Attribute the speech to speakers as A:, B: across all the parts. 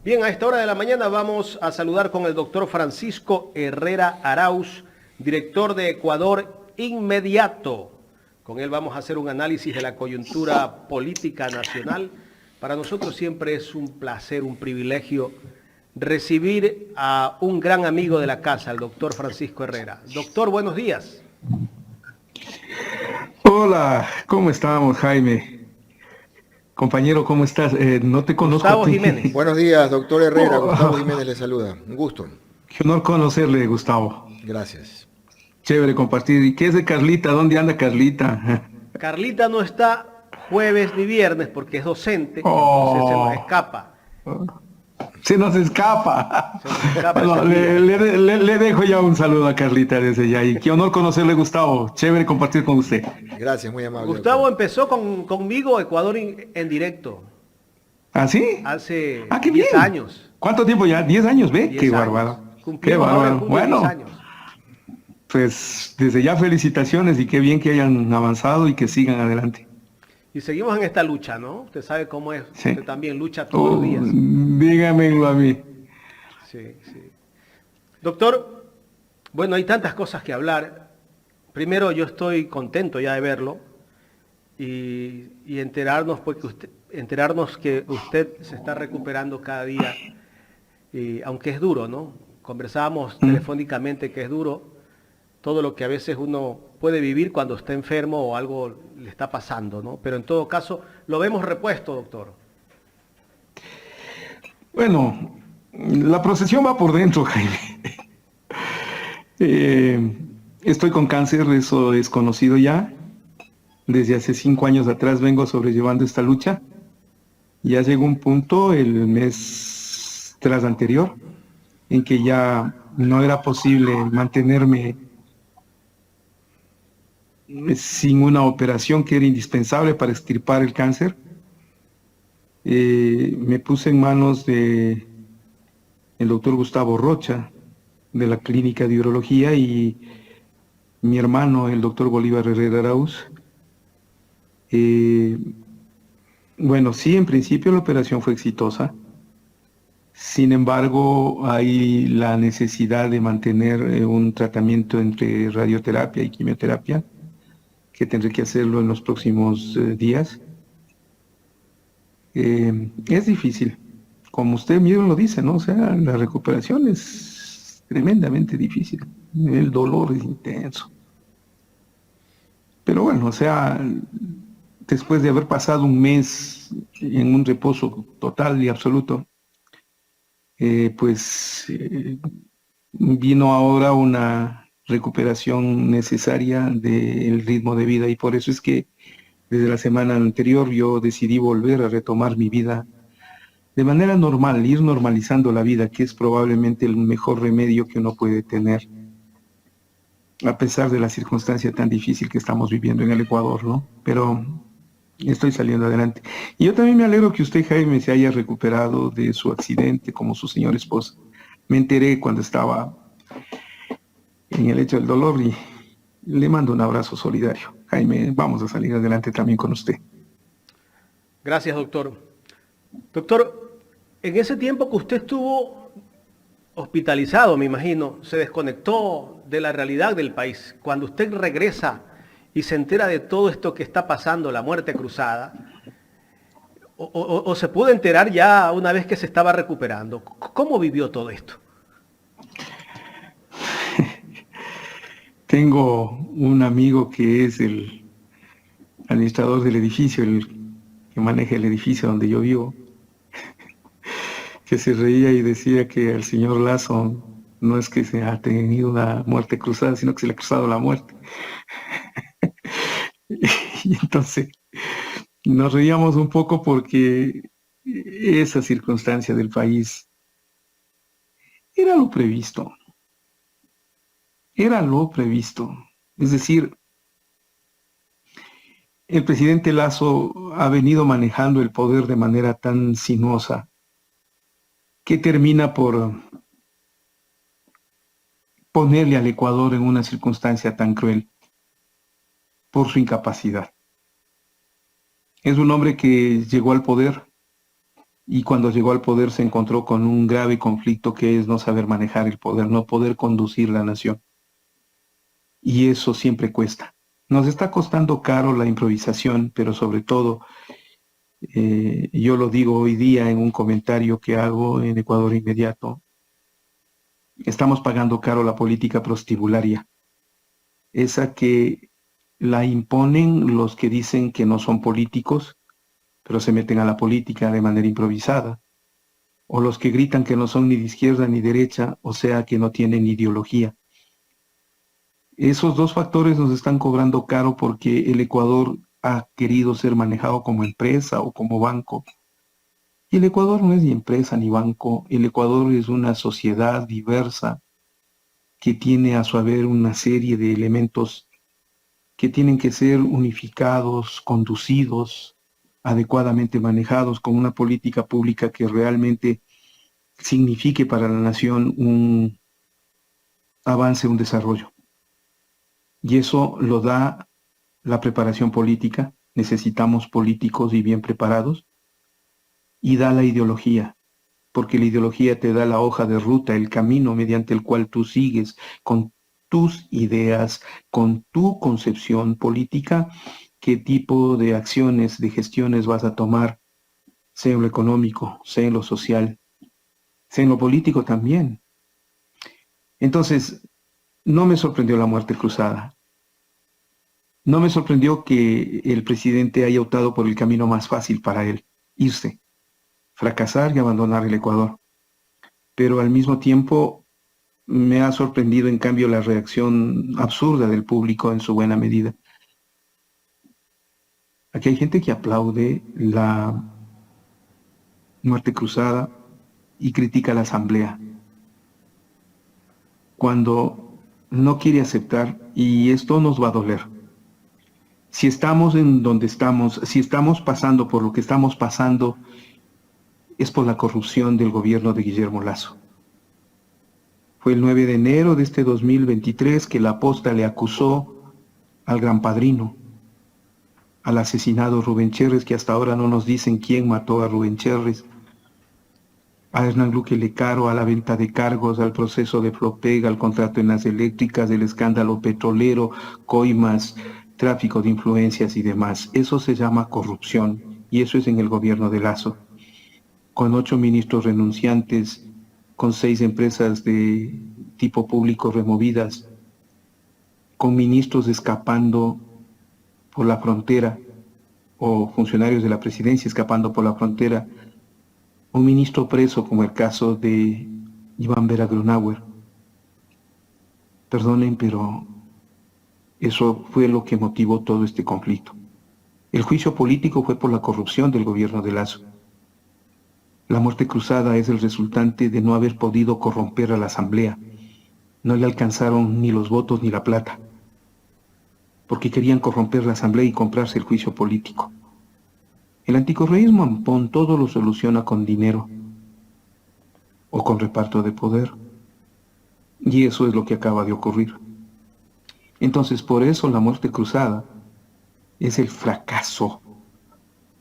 A: Bien, a esta hora de la mañana vamos a saludar con el doctor Francisco Herrera Arauz, director de Ecuador Inmediato. Con él vamos a hacer un análisis de la coyuntura política nacional. Para nosotros siempre es un placer, un privilegio recibir a un gran amigo de la casa, el doctor Francisco Herrera. Doctor, buenos días.
B: Hola, ¿cómo estamos, Jaime? Compañero, ¿cómo estás? No te conozco
A: Gustavo
B: a ti.
A: Jiménez.
C: Buenos días, doctor Herrera. Gustavo
B: Oh,
C: Jiménez le saluda. Un gusto.
B: qué honor conocerle, Gustavo.
C: Gracias.
B: Chévere compartir. ¿Y qué es de Carlita? ¿Dónde anda Carlita?
A: Carlita no está jueves ni viernes porque es docente, entonces se nos
B: Oh,
A: escapa.
B: se nos escapa.
A: Se nos escapa
B: Bueno,
A: esos días.
B: le dejo ya un saludo a Carlita desde ya. Y qué honor conocerle, Gustavo. Chévere compartir con usted.
C: Gracias, muy amable,
A: Gustavo
C: doctor.
A: empezó conmigo Ecuador en directo
B: ¿Ah, sí?
A: hace
B: Ah, qué
A: 10
B: bien.
A: años.
B: ¿Cuánto tiempo ya? ¿10 años? ¿Ve?
A: 10
B: Qué
A: años.
B: bárbaro. Qué
A: Cumplimos ahora en
B: bárbaro.
A: junio 10
B: Bueno.
A: años.
B: Pues desde ya felicitaciones y qué bien que hayan avanzado y que sigan adelante.
A: Y seguimos en esta lucha, ¿no? Usted sabe cómo es.
B: Sí.
A: Usted también lucha todos los días.
B: Dígamelo a mí.
A: Sí, sí. Doctor, bueno, hay tantas cosas que hablar. Primero, yo estoy contento ya de verlo y enterarnos, pues, enterarnos que usted se está recuperando cada día, y, aunque es duro, ¿no? Conversábamos telefónicamente que es duro todo lo que a veces uno puede vivir cuando está enfermo o algo le está pasando, ¿no? Pero en todo caso, lo vemos repuesto, doctor.
B: Bueno, la procesión va por dentro, Jaime. Eh, Estoy con cáncer, eso es conocido ya. Desde hace 5 años atrás vengo sobrellevando esta lucha. Ya llegó un punto, el mes tras anterior, en que ya no era posible mantenerme sin una operación que era indispensable para extirpar el cáncer. Me puse en manos de el doctor Gustavo Rocha, de la Clínica de Urología, y mi hermano, el doctor Bolívar Herrera Arauz. Bueno, sí, en principio la operación fue exitosa. Sin embargo, hay la necesidad de mantener un tratamiento entre radioterapia y quimioterapia, que tendré que hacerlo en los próximos días. Es difícil, como usted mismo lo dice, ¿no? O sea, la recuperación es tremendamente difícil, el dolor es intenso. Pero bueno, o sea, después de haber pasado un mes en un reposo total y absoluto, vino ahora una recuperación necesaria del ritmo de vida, y por eso es que desde la semana anterior yo decidí volver a retomar mi vida de manera normal, ir normalizando la vida, que es probablemente el mejor remedio que uno puede tener, a pesar de la circunstancia tan difícil que estamos viviendo en el Ecuador, ¿no? Pero estoy saliendo adelante. Y yo también me alegro que usted, Jaime, se haya recuperado de su accidente como su señora esposa. Me enteré cuando estaba en el hecho del dolor y le mando un abrazo solidario. Jaime, vamos a salir adelante también con usted.
A: Gracias, doctor. Doctor, en ese tiempo que usted estuvo hospitalizado, me imagino, se desconectó de la realidad del país. Cuando usted regresa y se entera de todo esto que está pasando, la muerte cruzada, o se pudo enterar ya una vez que se estaba recuperando. ¿Cómo vivió todo esto?
B: Tengo un amigo que es el administrador del edificio, el que maneja el edificio donde yo vivo, que se reía y decía que al señor Lazo no es que se ha tenido una muerte cruzada, sino que se le ha cruzado la muerte. Y entonces nos reíamos un poco porque esa circunstancia del país era lo previsto, era lo previsto. Es decir, el presidente Lazo ha venido manejando el poder de manera tan sinuosa que termina por ponerle al Ecuador en una circunstancia tan cruel por su incapacidad. Es un hombre que llegó al poder y cuando llegó al poder se encontró con un grave conflicto que es no saber manejar el poder, no poder conducir la nación. Y eso siempre cuesta. Nos está costando caro la improvisación, pero sobre todo, yo lo digo hoy día en un comentario que hago en Ecuador Inmediato, estamos pagando caro la política prostibularia, esa que la imponen los que dicen que no son políticos, pero se meten a la política de manera improvisada, o los que gritan que no son ni de izquierda ni derecha, o sea que no tienen ideología. Esos dos factores nos están cobrando caro porque el Ecuador ha querido ser manejado como empresa o como banco. Y el Ecuador no es ni empresa ni banco, el Ecuador es una sociedad diversa que tiene a su haber una serie de elementos que tienen que ser unificados, conducidos, adecuadamente manejados con una política pública que realmente signifique para la nación un avance, un desarrollo. Y eso lo da la preparación política, necesitamos políticos y bien preparados, y da la ideología, porque la ideología te da la hoja de ruta, el camino mediante el cual tú sigues con tus ideas, con tu concepción política, qué tipo de acciones, de gestiones vas a tomar, sea en lo económico, sea en lo social, sea en lo político también. Entonces, no me sorprendió la muerte cruzada. No me sorprendió que el presidente haya optado por el camino más fácil para él, irse, fracasar y abandonar el Ecuador. Pero al mismo tiempo me ha sorprendido en cambio la reacción absurda del público en su buena medida. Aquí hay gente que aplaude la muerte cruzada y critica a la asamblea, cuando no quiere aceptar, y esto nos va a doler. Si estamos en donde estamos, si estamos pasando por lo que estamos pasando, es por la corrupción del gobierno de Guillermo Lasso. Fue el 9 de enero de este 2023 que la Posta le acusó al gran padrino, al asesinado Rubén Cherres, que hasta ahora no nos dicen quién mató a Rubén Cherres, a Hernán Luque Lecaro, a la venta de cargos, al proceso de Flopeg, al contrato en las eléctricas, el escándalo petrolero, coimas, tráfico de influencias y demás. Eso se llama corrupción, y eso es en el gobierno de Lasso, con 8 ministros renunciantes, con 6 empresas de tipo público removidas, con ministros escapando por la frontera, o funcionarios de la presidencia escapando por la frontera, un ministro preso como el caso de Iván Vera Grunauer. Perdonen, pero eso fue lo que motivó todo este conflicto. El juicio político fue por la corrupción del gobierno de Lasso. La muerte cruzada es el resultante de no haber podido corromper a la asamblea. No le alcanzaron ni los votos ni la plata, porque querían corromper la asamblea y comprarse el juicio político. El anticorreísmo ampón todo lo soluciona con dinero o con reparto de poder. Y eso es lo que acaba de ocurrir. Entonces, por eso la muerte cruzada es el fracaso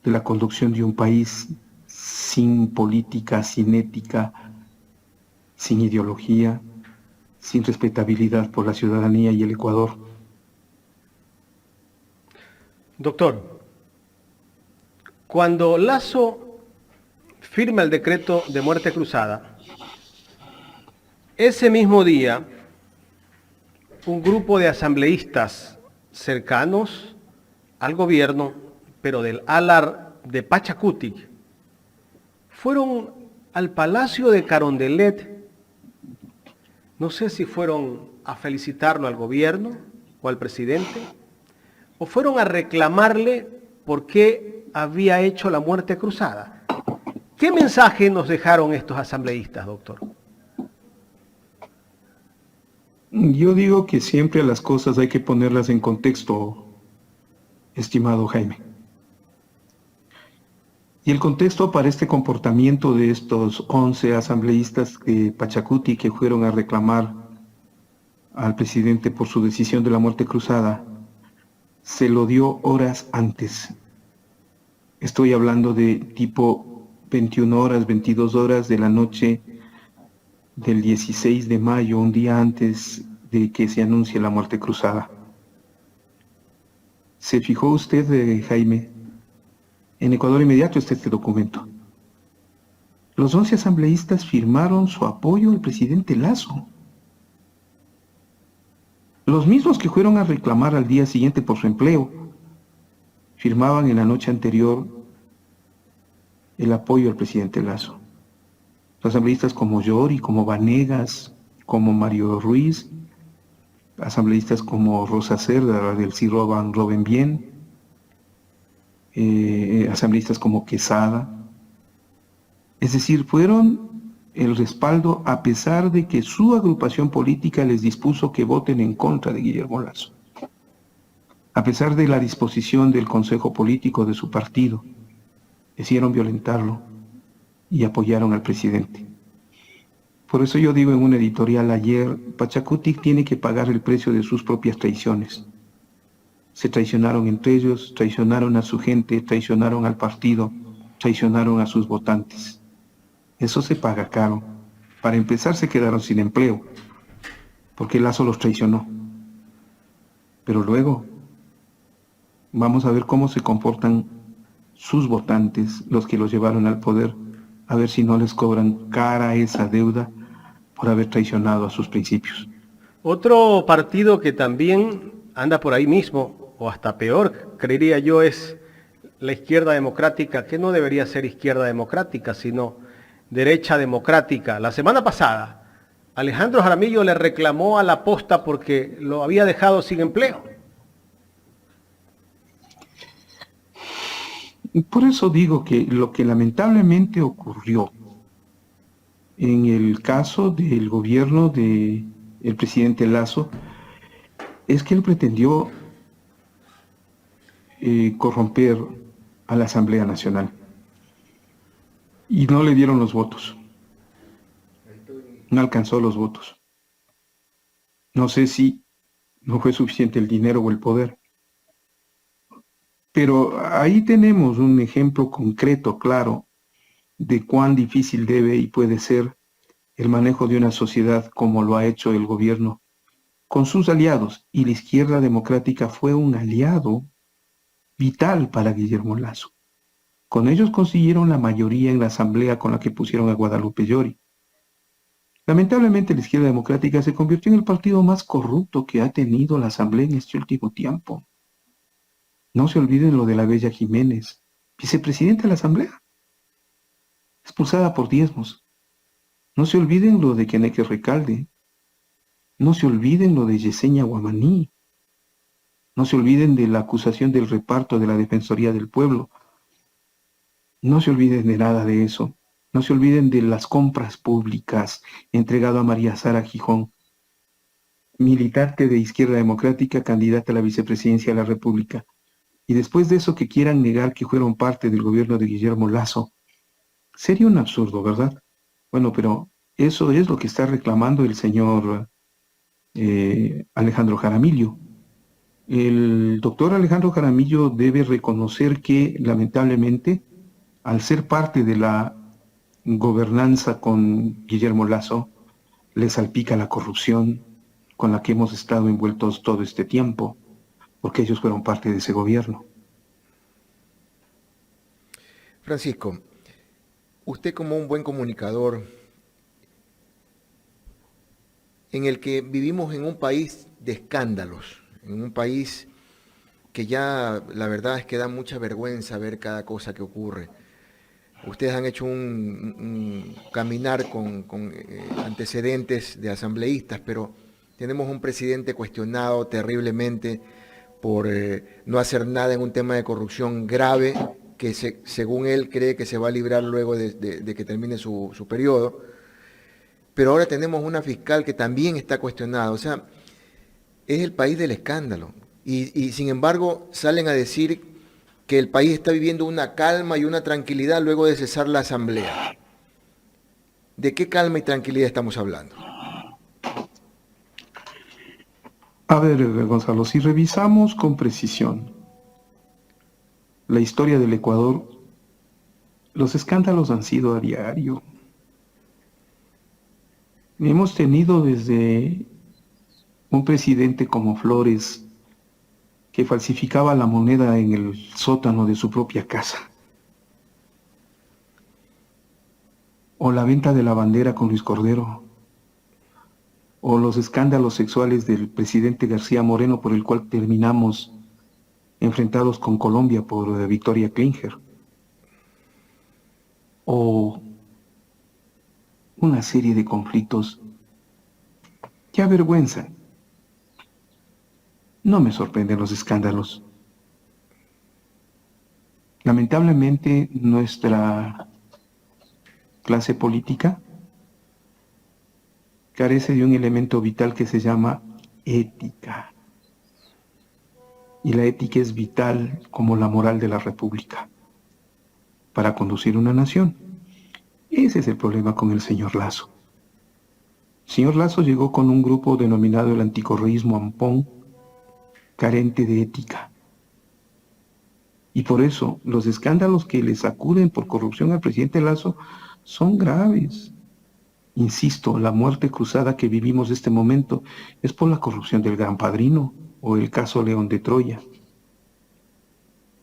B: de la conducción de un país sin política, sin ética, sin ideología, sin respetabilidad por la ciudadanía y el Ecuador.
A: Doctor, cuando Lasso firma el decreto de muerte cruzada, ese mismo día, un grupo de asambleístas cercanos al gobierno, pero del ala de Pachacutic, fueron al Palacio de Carondelet. No sé si fueron a felicitarlo al gobierno o al presidente, o fueron a reclamarle por qué había hecho la muerte cruzada. ¿Qué mensaje nos dejaron estos asambleístas, doctor?
B: Yo digo que siempre a las cosas hay que ponerlas en contexto, estimado Jaime. Y el contexto para este comportamiento de estos 11 asambleístas de Pachacuti que fueron a reclamar al presidente por su decisión de la muerte cruzada, se lo dio horas antes. Estoy hablando de tipo 21 horas, 22 horas de la noche del 16 de mayo, un día antes de que se anuncie la muerte cruzada. ¿Se fijó usted, Jaime? En Ecuador Inmediato está este documento. Los 11 asambleístas firmaron su apoyo al presidente Lasso. Los mismos que fueron a reclamar al día siguiente por su empleo, firmaban en la noche anterior el apoyo al presidente Lasso. Los asambleístas como Yori, como Vanegas, como Mario Ruiz, asambleístas como Rosa Cerda, del Si roban, roben bien, asambleístas como Quesada. Es decir, fueron el respaldo a pesar de que su agrupación política les dispuso que voten en contra de Guillermo Lasso. A pesar de la disposición del Consejo Político de su partido, decidieron violentarlo y apoyaron al presidente. Por eso yo digo en un editorial ayer, Pachacuti tiene que pagar el precio de sus propias traiciones. Se traicionaron entre ellos, traicionaron a su gente, traicionaron al partido, traicionaron a sus votantes. Eso se paga caro. Para empezar se quedaron sin empleo, porque Lasso los traicionó. Pero luego, vamos a ver cómo se comportan sus votantes, los que los llevaron al poder, a ver si no les cobran cara esa deuda por haber traicionado a sus principios.
A: Otro partido que también anda por ahí mismo, o hasta peor, creería yo, es la izquierda democrática, que no debería ser izquierda democrática, sino derecha democrática. La semana pasada, Alejandro Jaramillo le reclamó a la Posta porque lo había dejado sin empleo.
B: Por eso digo que lo que lamentablemente ocurrió en el caso del gobierno del presidente Lasso es que él pretendió corromper a la Asamblea Nacional y no le dieron los votos. No alcanzó los votos. No sé si no fue suficiente el dinero o el poder. Pero ahí tenemos un ejemplo concreto, claro, de cuán difícil debe y puede ser el manejo de una sociedad como lo ha hecho el gobierno con sus aliados. Y la izquierda democrática fue un aliado vital para Guillermo Lasso. Con ellos consiguieron la mayoría en la asamblea con la que pusieron a Guadalupe Llori. Lamentablemente la izquierda democrática se convirtió en el partido más corrupto que ha tenido la asamblea en este último tiempo. No se olviden lo de la Bella Jiménez, vicepresidenta de la asamblea, expulsada por diezmos. No se olviden lo de Keneque Recalde. No se olviden lo de Yesenia Guamaní. No se olviden de la acusación del reparto de la Defensoría del Pueblo. No se olviden de nada de eso. No se olviden de las compras públicas entregado a María Sara Gijón, militante de Izquierda Democrática, candidata a la vicepresidencia de la República. Y después de eso que quieran negar que fueron parte del gobierno de Guillermo Lasso, sería un absurdo, ¿verdad? Bueno, pero eso es lo que está reclamando el señor Alejandro Jaramillo. El doctor Alejandro Jaramillo debe reconocer que, lamentablemente, al ser parte de la gobernanza con Guillermo Lasso, le salpica la corrupción con la que hemos estado envueltos todo este tiempo, porque ellos fueron parte de ese gobierno.
C: Francisco, usted como un buen comunicador, en el que vivimos en un país de escándalos, en un país que ya la verdad es que da mucha vergüenza ver cada cosa que ocurre. Ustedes han hecho un caminar con antecedentes de asambleístas, pero tenemos un presidente cuestionado terriblemente por no hacer nada en un tema de corrupción grave que según él cree que se va a librar luego de que termine su periodo. Pero ahora tenemos una fiscal que también está cuestionada. O sea, es el país del escándalo. Y sin embargo salen a decir que el país está viviendo una calma y una tranquilidad luego de cesar la asamblea. ¿De qué calma y tranquilidad estamos hablando?
B: A ver, Gonzalo, si revisamos con precisión la historia del Ecuador, los escándalos han sido a diario. Hemos tenido desde un presidente como Flores, que falsificaba la moneda en el sótano de su propia casa, o la venta de la bandera con Luis Cordero, o los escándalos sexuales del presidente García Moreno, por el cual terminamos enfrentados con Colombia por Victoria Klinger, o una serie de conflictos que avergüenzan. No me sorprenden los escándalos. Lamentablemente, nuestra clase política carece de un elemento vital que se llama ética. Y la ética es vital como la moral de la República para conducir una nación. Ese es el problema con el señor Lasso. El señor Lasso llegó con un grupo denominado el anticorreísmo Ampón, carente de ética. Y por eso los escándalos que le sacuden por corrupción al presidente Lasso son graves. Insisto, la muerte cruzada que vivimos en este momento es por la corrupción del Gran Padrino o el caso León de Troya,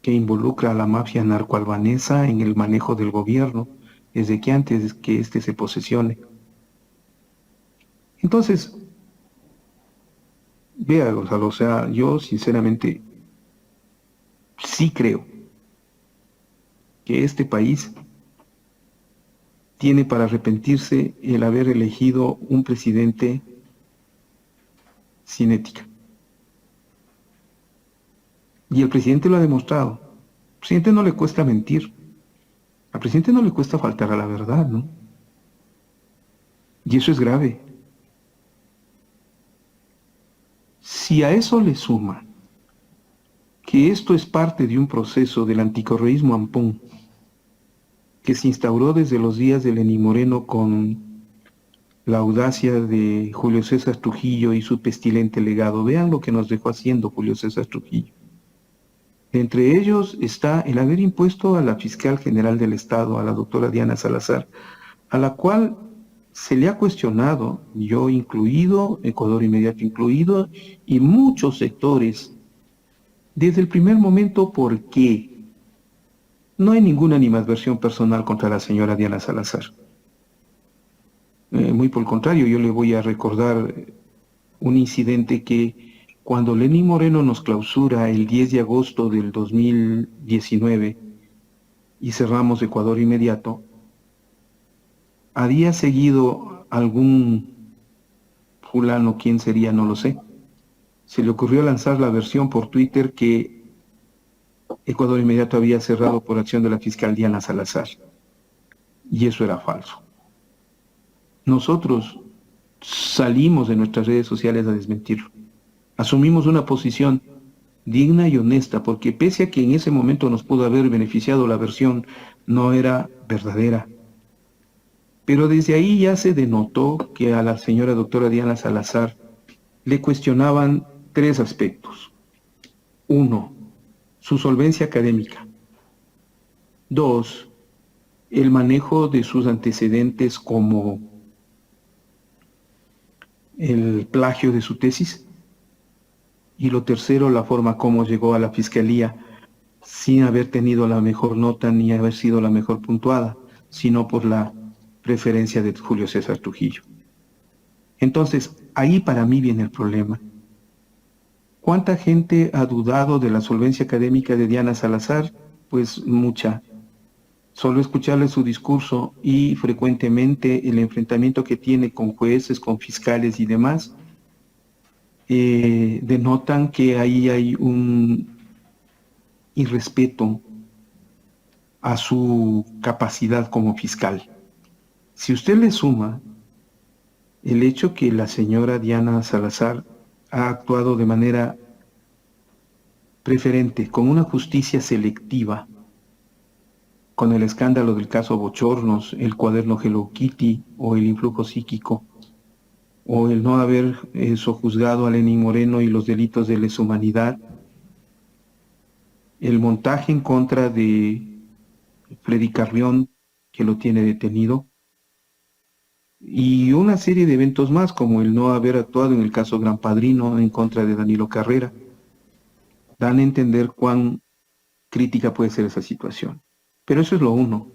B: que involucra a la mafia narcoalbanesa en el manejo del gobierno desde que antes que éste se posesione. Entonces, vea, Gonzalo, o sea, yo sinceramente sí creo que este país tiene para arrepentirse el haber elegido un presidente sin ética. Y el presidente lo ha demostrado. Al presidente no le cuesta mentir. Al presidente no le cuesta faltar a la verdad, ¿no? Y eso es grave. Si a eso le suma que esto es parte de un proceso del anticorreísmo Ampón, que se instauró desde los días de Lenín Moreno con la audacia de Julio César Trujillo y su pestilente legado. Vean lo que nos dejó haciendo Julio César Trujillo. Entre ellos está el haber impuesto a la fiscal general del Estado, a la doctora Diana Salazar, a la cual se le ha cuestionado, yo incluido, Ecuador Inmediato incluido, y muchos sectores, desde el primer momento, ¿por qué? No hay ninguna animadversión personal contra la señora Diana Salazar. Muy por el contrario, yo le voy a recordar un incidente que cuando Lenín Moreno nos clausura el 10 de agosto del 2019 y cerramos Ecuador Inmediato, había seguido algún fulano, quién sería, no lo sé. Se le ocurrió lanzar la versión por Twitter que Ecuador Inmediato había cerrado por acción de la fiscal Diana Salazar. Y eso era falso. Nosotros salimos de nuestras redes sociales a desmentirlo. Asumimos una posición digna y honesta, porque pese a que en ese momento nos pudo haber beneficiado la versión, no era verdadera. Pero desde ahí ya se denotó que a la señora doctora Diana Salazar le cuestionaban tres aspectos. 1, su solvencia académica. 2, el manejo de sus antecedentes como el plagio de su tesis. Y lo tercero, la forma como llegó a la fiscalía sin haber tenido la mejor nota ni haber sido la mejor puntuada, sino por la preferencia de Julio César Trujillo. Entonces, ahí para mí viene el problema. ¿Cuánta gente ha dudado de la solvencia académica de Diana Salazar? Pues mucha. Solo escucharle su discurso y frecuentemente el enfrentamiento que tiene con jueces, con fiscales y demás, denotan que ahí hay un irrespeto a su capacidad como fiscal. Si usted le suma el hecho que la señora Diana Salazar ha actuado de manera preferente, con una justicia selectiva, con el escándalo del caso Bochornos, el cuaderno Hello Kitty o el influjo psíquico, o el no haber sojuzgado a Lenín Moreno y los delitos de lesa humanidad, el montaje en contra de Freddy Carrión, que lo tiene detenido, y una serie de eventos más, como el no haber actuado en el caso Gran Padrino en contra de Danilo Carrera, dan a entender cuán crítica puede ser esa situación. Pero eso es lo uno.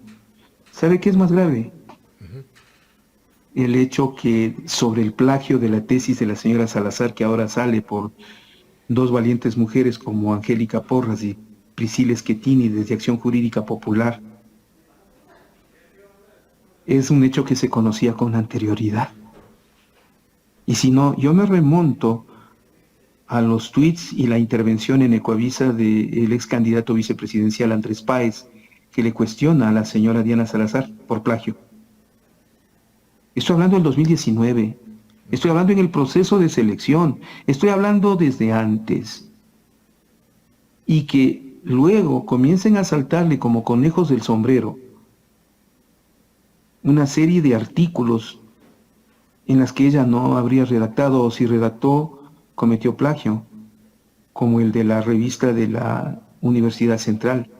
B: ¿Sabe qué es más grave? El hecho que sobre el plagio de la tesis de la señora Salazar, que ahora sale por dos valientes mujeres como Angélica Porras y Priscila Schettini desde Acción Jurídica Popular, es un hecho que se conocía con anterioridad. Y si no, yo me remonto a los tweets y la intervención en Ecoavisa del ex candidato vicepresidencial Andrés Páez, que le cuestiona a la señora Diana Salazar por plagio. Estoy hablando del 2019, estoy hablando en el proceso de selección, estoy hablando desde antes. Y que luego comiencen a saltarle como conejos del sombrero una serie de artículos en las que ella no habría redactado, o si redactó, cometió plagio, como el de la revista de la Universidad Central.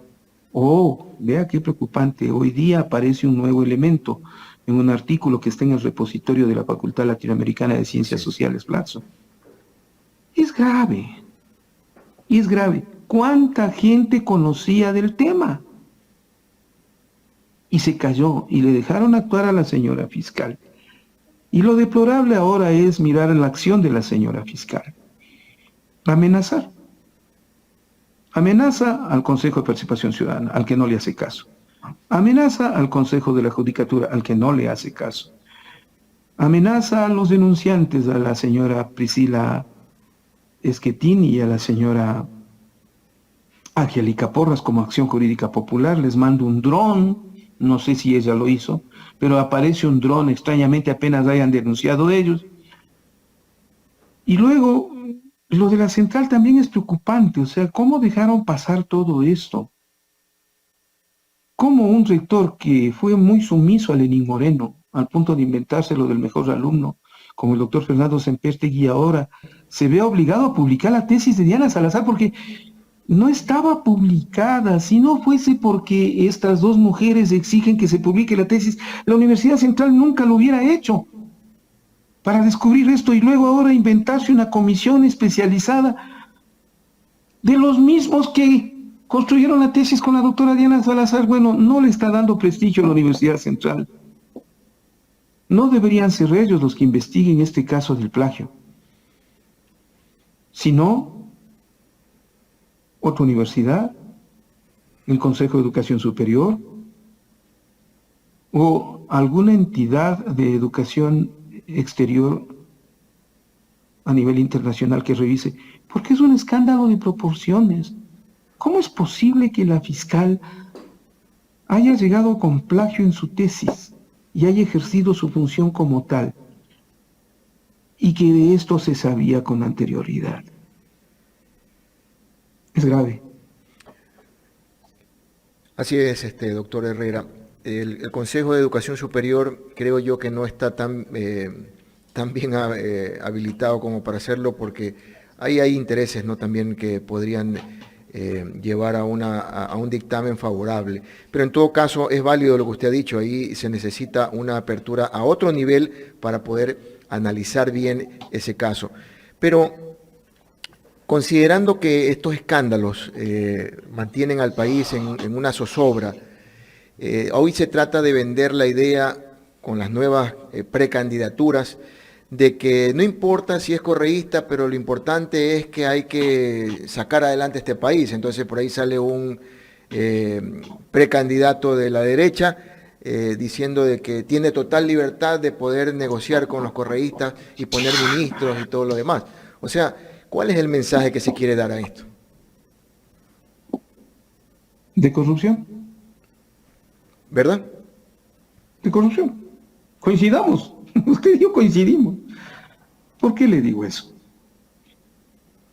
B: Oh, vea qué preocupante, hoy día aparece un nuevo elemento en un artículo que está en el repositorio de la Facultad Latinoamericana de Ciencias Sociales, Flaxo. Es grave, y es grave. ¿Cuánta gente conocía del tema? Y se cayó, y le dejaron actuar a la señora fiscal. Y lo deplorable ahora es mirar en la acción de la señora fiscal. Amenazar. Amenaza al Consejo de Participación Ciudadana, al que no le hace caso. Amenaza al Consejo de la Judicatura, al que no le hace caso. Amenaza a los denunciantes, a la señora Priscila Schettini y a la señora Angélica Porras como Acción Jurídica Popular. Les manda un dron, no sé si ella lo hizo, pero aparece un dron extrañamente apenas hayan denunciado ellos. Y luego, lo de la central también es preocupante, o sea, ¿cómo dejaron pasar todo esto? ¿Cómo un rector que fue muy sumiso a Lenín Moreno, al punto de inventarse lo del mejor alumno, como el doctor Fernando Sempertegui ahora, se ve obligado a publicar la tesis de Diana Salazar porque no estaba publicada? Si no fuese porque estas dos mujeres exigen que se publique la tesis, la Universidad Central nunca lo hubiera hecho. Para descubrir esto y luego ahora inventarse una comisión especializada de los mismos que construyeron la tesis con la doctora Diana Salazar, bueno, no le está dando prestigio a la Universidad Central. No deberían ser ellos los que investiguen este caso del plagio, sino otra universidad, el Consejo de Educación Superior o alguna entidad de educación exterior a nivel internacional que revise, porque es un escándalo de proporciones. ¿Cómo es posible que la fiscal haya llegado con plagio en su tesis y haya ejercido su función como tal y que de esto se sabía con anterioridad? Es grave.
C: Así es, doctor Herrera. El Consejo de Educación Superior creo yo que no está tan bien habilitado como para hacerlo, porque ahí hay intereses, ¿no?, también que podrían llevar a un dictamen favorable. Pero en todo caso es válido lo que usted ha dicho, ahí se necesita una apertura a otro nivel para poder analizar bien ese caso. Pero considerando que estos escándalos mantienen al país en una zozobra, hoy se trata de vender la idea con las nuevas precandidaturas de que no importa si es correísta, pero lo importante es que hay que sacar adelante este país. Entonces por ahí sale un precandidato de la derecha diciendo de que tiene total libertad de poder negociar con los correístas y poner ministros y todo lo demás. O sea, ¿cuál es el mensaje que se quiere dar a esto?
B: ¿De corrupción?
C: ¿Verdad?
B: De corrupción. Coincidamos. Usted y yo coincidimos. ¿Por qué le digo eso?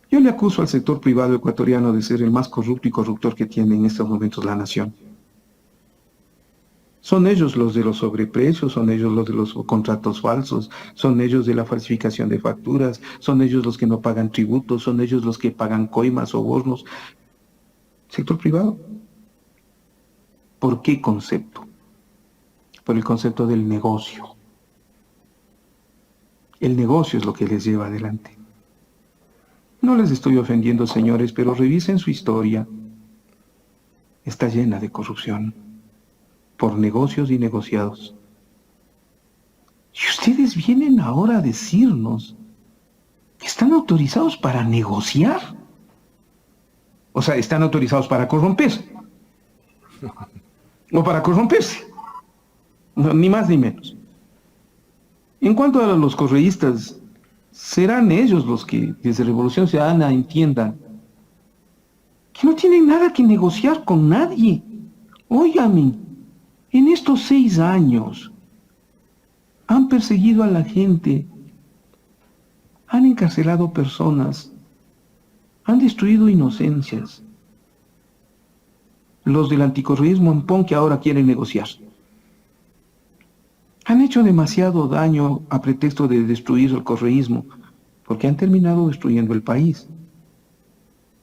B: Yo le acuso al sector privado ecuatoriano de ser el más corrupto y corruptor que tiene en estos momentos la nación. Son ellos los de los sobreprecios, son ellos los de los contratos falsos, son ellos de la falsificación de facturas, son ellos los que no pagan tributos, son ellos los que pagan coimas o bonos. Sector privado. ¿Por qué concepto? Por el concepto del negocio. El negocio es lo que les lleva adelante. No les estoy ofendiendo, señores, pero revisen su historia. Está llena de corrupción, por negocios y negociados. Y ustedes vienen ahora a decirnos que están autorizados para negociar. O sea, están autorizados para corromperse. O para corromperse. No, ni más ni menos. En cuanto a los correístas, serán ellos los que desde Revolución Ciudadana entiendan que no tienen nada que negociar con nadie. Óigame, en estos 6 años han perseguido a la gente, han encarcelado personas, han destruido inocencias. Los del anticorreísmo Ampón que ahora quieren negociar. Han hecho demasiado daño a pretexto de destruir el correísmo, porque han terminado destruyendo el país.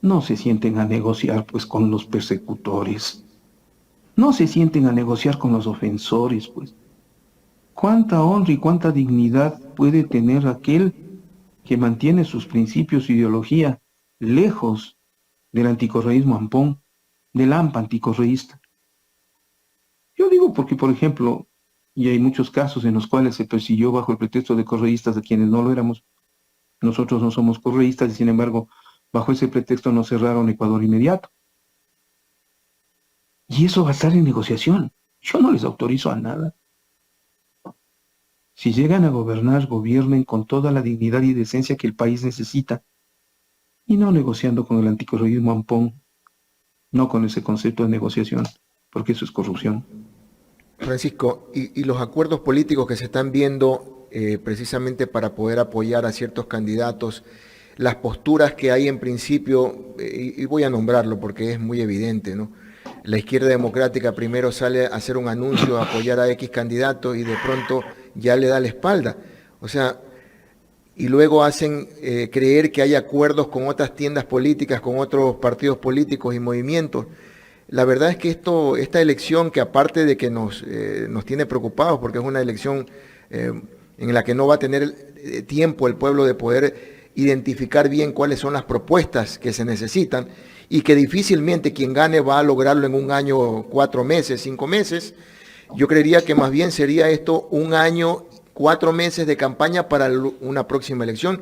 B: No se sienten a negociar pues con los persecutores. No se sienten a negociar con los ofensores, pues. ¿Cuánta honra y cuánta dignidad puede tener aquel que mantiene sus principios e ideología lejos del anticorreísmo Ampón, del AMPA anticorreísta? Yo digo porque, por ejemplo, y hay muchos casos en los cuales se persiguió bajo el pretexto de correístas a quienes no lo éramos. Nosotros no somos correístas y, sin embargo, bajo ese pretexto nos cerraron Ecuador inmediato. Y eso va a estar en negociación. Yo no les autorizo a nada. Si llegan a gobernar, gobiernen con toda la dignidad y decencia que el país necesita, y no negociando con el anticorreísmo Ampón, no con ese concepto de negociación, porque eso es corrupción.
C: Francisco, y los acuerdos políticos que se están viendo precisamente para poder apoyar a ciertos candidatos, las posturas que hay en principio, y voy a nombrarlo porque es muy evidente, ¿no? La izquierda democrática primero sale a hacer un anuncio a apoyar a X candidato y de pronto ya le da la espalda. O sea, y luego hacen creer que hay acuerdos con otras tiendas políticas, con otros partidos políticos y movimientos. La verdad es que esta elección, que aparte de que nos tiene preocupados, porque es una elección en la que no va a tener tiempo el pueblo de poder identificar bien cuáles son las propuestas que se necesitan, y que difícilmente quien gane va a lograrlo en un año, 4 meses, 5 meses. Yo creería que más bien sería esto 1 año, 4 meses de campaña para una próxima elección,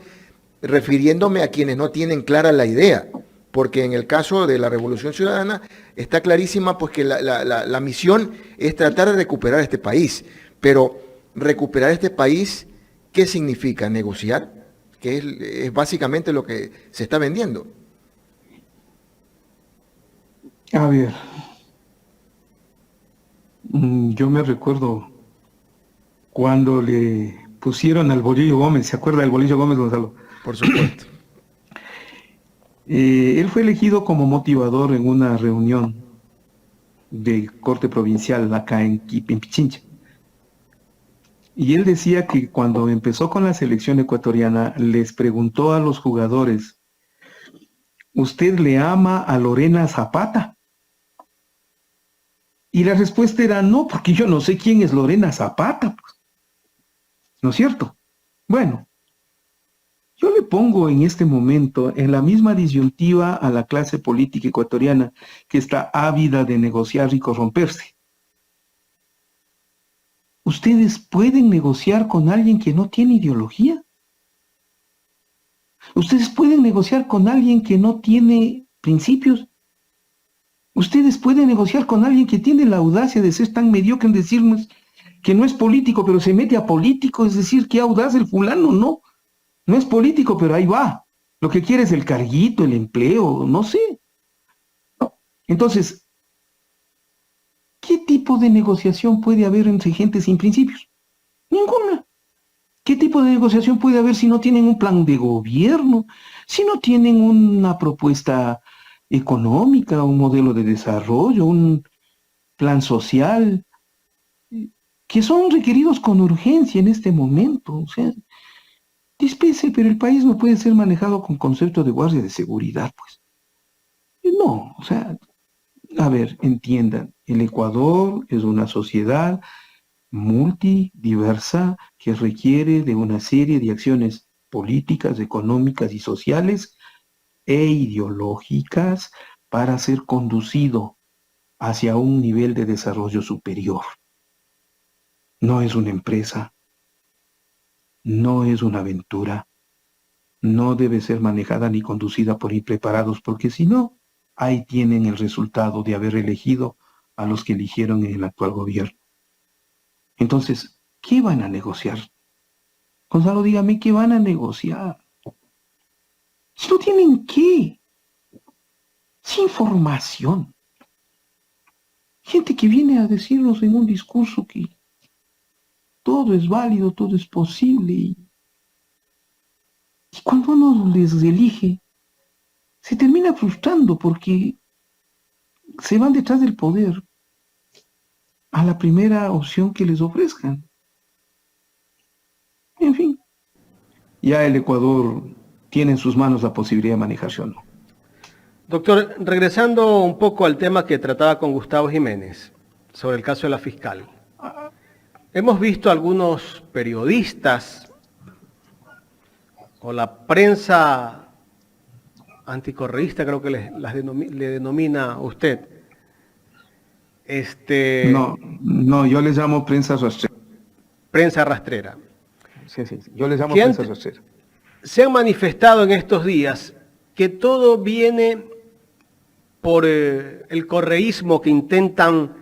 C: refiriéndome a quienes no tienen clara la idea. Porque en el caso de la Revolución Ciudadana está clarísima pues que la misión es tratar de recuperar este país. Pero recuperar este país, ¿qué significa? Negociar, que es básicamente lo que se está vendiendo.
B: A ver, yo me recuerdo cuando le pusieron al Bolillo Gómez, ¿se acuerda del Bolillo Gómez, Gonzalo?
C: Por supuesto.
B: Él fue elegido como motivador en una reunión de corte provincial acá en Pichincha. Y él decía que cuando empezó con la selección ecuatoriana, les preguntó a los jugadores, ¿usted le ama a Lorena Zapata? Y la respuesta era no, porque yo no sé quién es Lorena Zapata, pues. ¿No es cierto? Bueno, yo le pongo en este momento en la misma disyuntiva a la clase política ecuatoriana que está ávida de negociar y corromperse. ¿Ustedes pueden negociar con alguien que no tiene ideología? ¿Ustedes pueden negociar con alguien que no tiene principios? ¿Ustedes pueden negociar con alguien que tiene la audacia de ser tan mediocre en decirnos que no es político, pero se mete a político? Es decir, qué audaz el fulano, no. No es político, pero ahí va. Lo que quiere es el carguito, el empleo, no sé. Entonces, ¿qué tipo de negociación puede haber entre gente sin principios? Ninguna. ¿Qué tipo de negociación puede haber si no tienen un plan de gobierno, si no tienen una propuesta económica, un modelo de desarrollo, un plan social, que son requeridos con urgencia en este momento? O sea, dispese, pero el país no puede ser manejado con concepto de guardia de seguridad, pues. No, o sea, A ver, entiendan, el Ecuador es una sociedad multidiversa que requiere de una serie de acciones políticas, económicas y sociales e ideológicas para ser conducido hacia un nivel de desarrollo superior. No es una empresa, no es una aventura, no debe ser manejada ni conducida por impreparados, porque si no, ahí tienen el resultado de haber elegido a los que eligieron en el actual gobierno. Entonces, ¿qué van a negociar? Gonzalo, dígame, ¿qué van a negociar? Si no tienen qué, sin información. Gente que viene a decirnos en un discurso que todo es válido, todo es posible. Y cuando uno les elige, se termina frustrando porque se van detrás del poder a la primera opción que les ofrezcan. En fin, ya el Ecuador tiene en sus manos la posibilidad de manejarse o no.
A: Doctor, regresando un poco al tema que trataba con Gustavo Jiménez sobre el caso de la fiscal. Hemos visto algunos periodistas o la prensa anticorreísta, creo que le denomina usted.
B: No, yo les llamo prensa rastrera.
A: Prensa rastrera.
B: Sí, yo les llamo prensa rastrera.
A: Se han manifestado en estos días que todo viene por el correísmo que intentan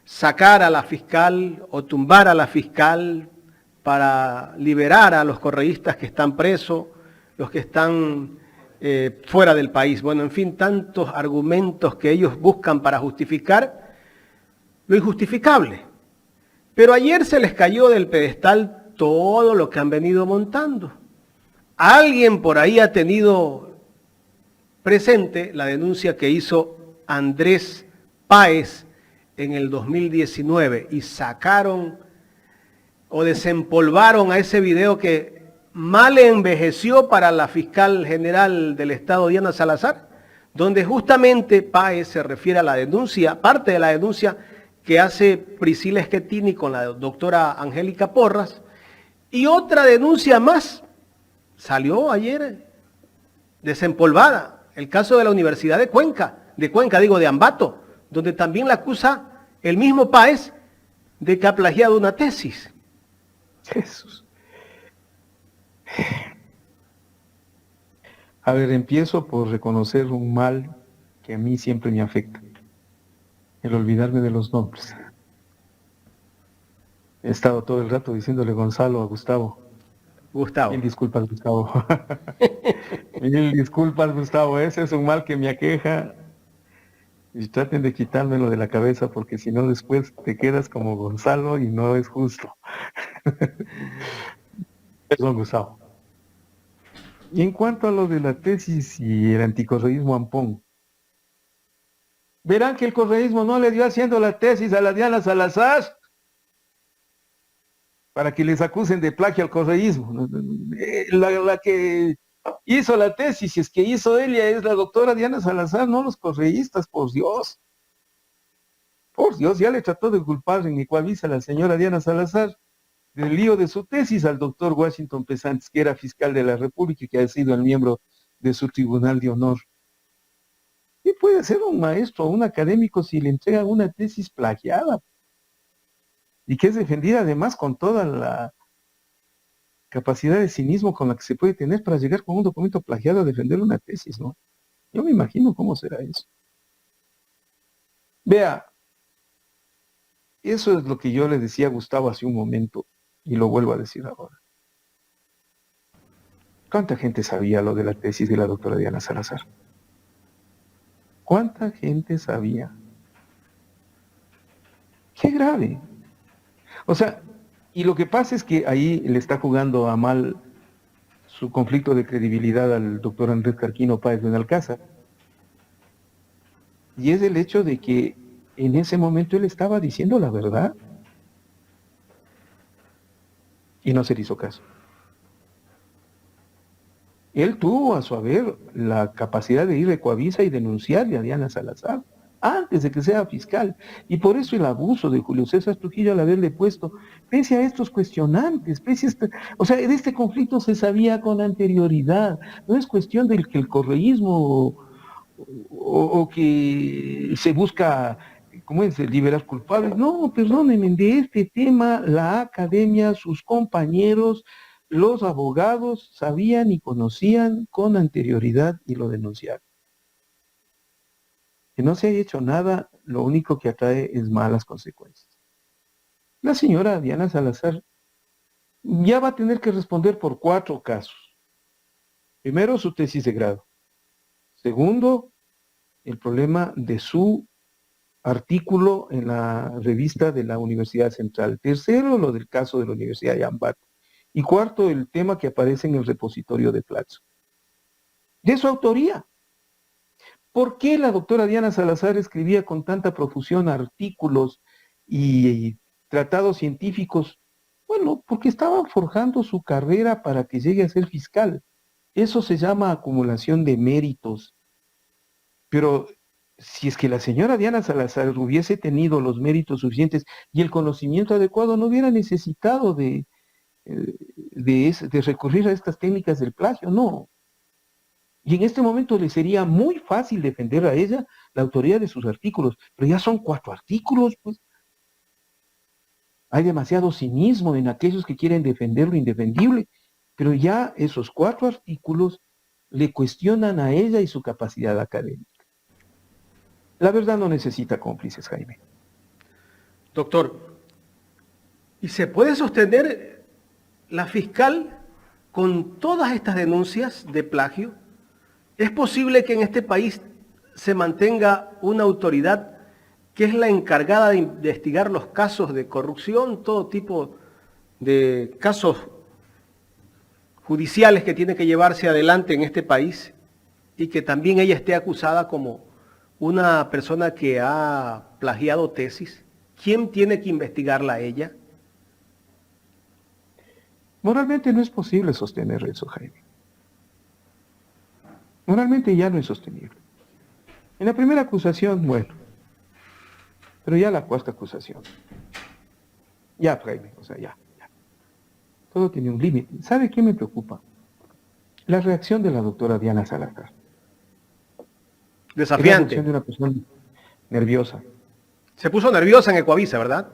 A: sacar a la fiscal o tumbar a la fiscal para liberar a los correístas que están presos, los que están fuera del país. Bueno, en fin, tantos argumentos que ellos buscan para justificar lo injustificable. Pero ayer se les cayó del pedestal todo lo que han venido montando. Alguien por ahí ha tenido presente la denuncia que hizo Andrés Páez en el 2019 y sacaron o desempolvaron a ese video que mal envejeció para la fiscal general del Estado, Diana Salazar, donde justamente Páez se refiere a la denuncia, parte de la denuncia que hace Priscila Schettini con la doctora Angélica Porras, y otra denuncia más salió ayer desempolvada, el caso de la Universidad de de Ambato, donde también la acusa el mismo Páez de que ha plagiado una tesis.
B: Jesús. A ver, empiezo por reconocer un mal que a mí siempre me afecta, el olvidarme de los nombres. He estado todo el rato diciéndole Gonzalo a Gustavo. Mil disculpas, Gustavo. Mil disculpas, Gustavo. Ese es un mal que me aqueja. Y traten de quitármelo de la cabeza porque si no después te quedas como Gonzalo y no es justo. Perdón, Gustavo. Y en cuanto a lo de la tesis y el anticorreísmo ampón, verán que el correísmo no le dio haciendo la tesis a la Diana Salazar para que les acusen de plagio al correísmo. La que hizo la tesis, si es que hizo ella, es la doctora Diana Salazar, no los correístas, por Dios. Por Dios, ya le trató de culpar en Ecuavisa a la señora Diana Salazar del lío de su tesis al doctor Washington Pesantes, que era fiscal de la República y que ha sido el miembro de su tribunal de honor. ¿Qué puede ser un maestro o un académico si le entregan una tesis plagiada? Y que es defendida además con toda la capacidad de cinismo con la que se puede tener para llegar con un documento plagiado a defender una tesis, ¿no? Yo me imagino cómo será eso. Vea, eso es lo que yo le decía a Gustavo hace un momento y lo vuelvo a decir ahora. ¿Cuánta gente sabía lo de la tesis de la doctora Diana Salazar? ¿Cuánta gente sabía? ¡Qué grave! O sea, y lo que pasa es que ahí le está jugando a mal su conflicto de credibilidad al doctor Andrés Carquino Páez Benalcázar. Y es el hecho de que en ese momento él estaba diciendo la verdad. Y no se le hizo caso. Él tuvo a su haber la capacidad de ir a Ecuavisa y denunciarle a Diana Salazar. antes de que sea fiscal. Y por eso el abuso de Julio César Trujillo al haberle puesto, pese a estos cuestionantes, o sea, de este conflicto se sabía con anterioridad. No es cuestión del que el correísmo o que se busca, ¿cómo es?, liberar culpables. No, perdónenme, de este tema la academia, sus compañeros, los abogados sabían y conocían con anterioridad y lo denunciaron. Que no se haya hecho nada, lo único que atrae es malas consecuencias. La señora Diana Salazar ya va a tener que responder por 4 casos. Primero, su tesis de grado. Segundo, el problema de su artículo en la revista de la Universidad Central. Tercero, lo del caso de la Universidad de Ambato. Y cuarto, el tema que aparece en el repositorio de Flaxo. De su autoría. ¿Por qué la doctora Diana Salazar escribía con tanta profusión artículos y tratados científicos? Bueno, porque estaba forjando su carrera para que llegue a ser fiscal. Eso se llama acumulación de méritos. Pero si es que la señora Diana Salazar hubiese tenido los méritos suficientes y el conocimiento adecuado, no hubiera necesitado de recurrir a estas técnicas del plagio, no. Y en este momento le sería muy fácil defender a ella la autoría de sus artículos, pero ya son 4 artículos, pues. Hay demasiado cinismo en aquellos que quieren defender lo indefendible, pero ya esos 4 artículos le cuestionan a ella y su capacidad académica. La verdad no necesita cómplices, Jaime.
A: Doctor, ¿y se puede sostener la fiscal con todas estas denuncias de plagio? ¿Es posible que en este país se mantenga una autoridad que es la encargada de investigar los casos de corrupción, todo tipo de casos judiciales que tiene que llevarse adelante en este país, y que también ella esté acusada como una persona que ha plagiado tesis? ¿Quién tiene que investigarla a ella?
B: Moralmente no es posible sostener eso, Jaime. Moralmente ya no es sostenible. En la primera acusación, bueno, pero ya la 4ª acusación. Ya, Jaime, o sea, ya. Todo tiene un límite. ¿Sabe qué me preocupa? La reacción de la doctora Diana Salazar.
A: Desafiante.
B: Es la reacción de una persona nerviosa.
A: Se puso nerviosa en Ecuavisa, ¿verdad?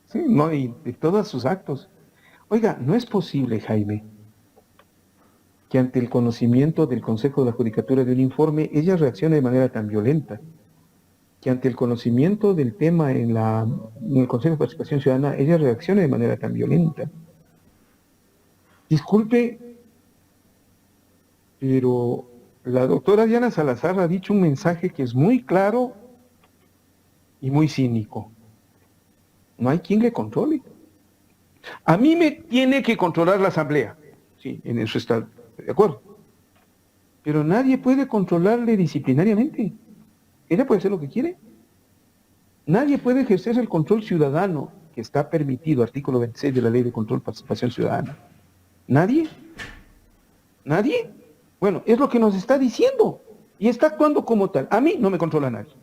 B: Sí, no, y de todos sus actos. Oiga, no es posible, Jaime, que ante el conocimiento del Consejo de la Judicatura de un informe, ella reaccione de manera tan violenta. Que ante el conocimiento del tema en el Consejo de Participación Ciudadana, ella reaccione de manera tan violenta. Disculpe, pero la doctora Diana Salazar ha dicho un mensaje que es muy claro y muy cínico. No hay quien le controle. A mí me tiene que controlar la Asamblea. Sí, en eso está de acuerdo. Pero nadie puede controlarle disciplinariamente. Ella puede hacer lo que quiere. Nadie puede ejercer el control ciudadano que está permitido, artículo 26 de la Ley de Control y Participación Ciudadana. ¿Nadie? ¿Nadie? Bueno, es lo que nos está diciendo. Y está actuando como tal. A mí no me controla nadie.